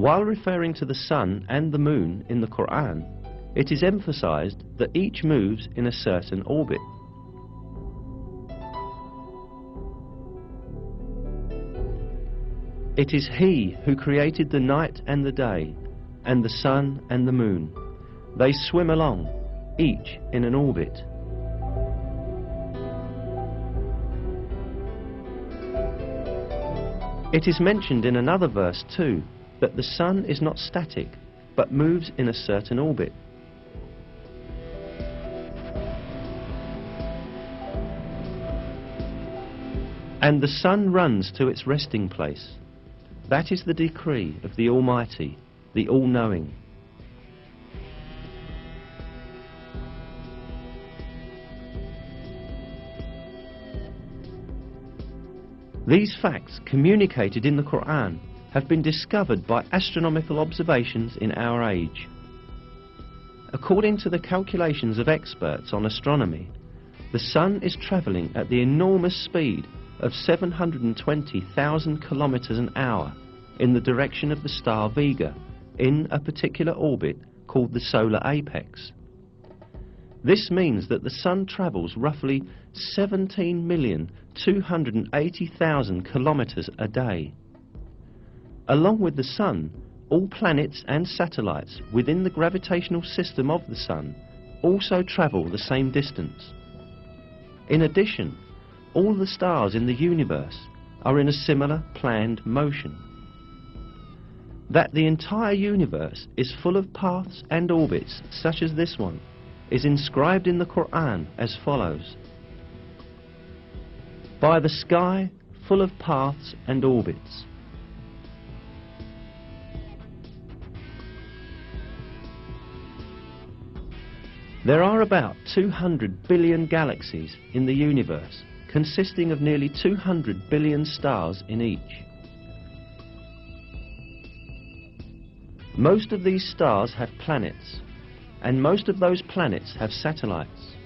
While referring to the sun and the moon in the Quran, it is emphasized that each moves in a certain orbit. It is He who created the night and the day, and the sun and the moon. They swim along, each in an orbit. It is mentioned in another verse too, that the sun is not static, but moves in a certain orbit. And the sun runs to its resting place. That is the decree of the Almighty, the All-Knowing. These facts communicated in the Quran have been discovered by astronomical observations in our age. According to the calculations of experts on astronomy, the sun is travelling at the enormous speed of 720,000 kilometers an hour in the direction of the star Vega in a particular orbit called the solar apex. This means that the sun travels roughly 17,280,000 kilometers a day. Along with the sun, all planets and satellites within the gravitational system of the sun also travel the same distance. In addition, all the stars in the universe are in a similar planned motion. That the entire universe is full of paths and orbits such as this one is inscribed in the Quran as follows: by the sky full of paths and orbits. There are about 200 billion galaxies in the universe, consisting of nearly 200 billion stars in each. Most of these stars have planets, and most of those planets have satellites.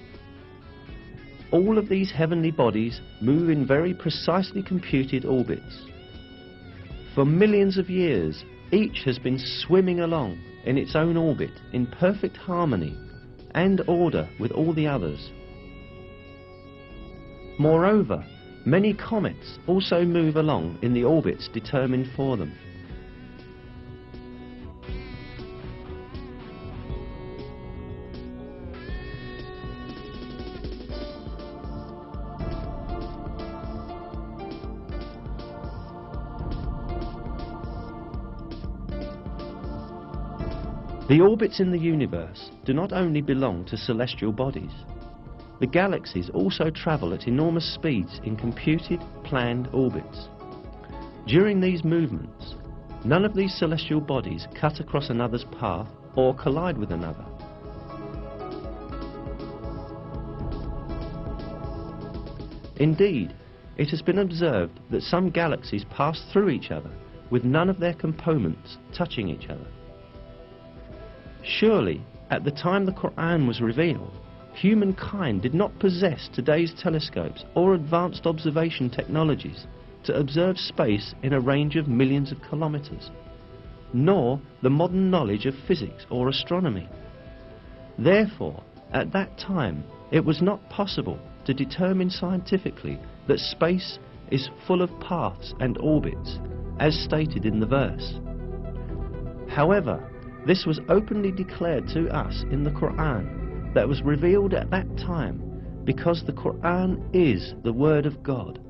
All of these heavenly bodies move in very precisely computed orbits. For millions of years, each has been swimming along in its own orbit in perfect harmony and order with all the others. Moreover, many comets also move along in the orbits determined for them. The orbits in the universe do not only belong to celestial bodies. The galaxies also travel at enormous speeds in computed, planned orbits. During these movements, none of these celestial bodies cut across another's path or collide with another. Indeed, it has been observed that some galaxies pass through each other with none of their components touching each other. Surely, at the time the Quran was revealed, humankind did not possess today's telescopes or advanced observation technologies to observe space in a range of millions of kilometers, nor the modern knowledge of physics or astronomy. Therefore, at that time, it was not possible to determine scientifically that space is full of paths and orbits, as stated in the verse. However, this was openly declared to us in the Quran that was revealed at that time, because the Quran is the Word of God,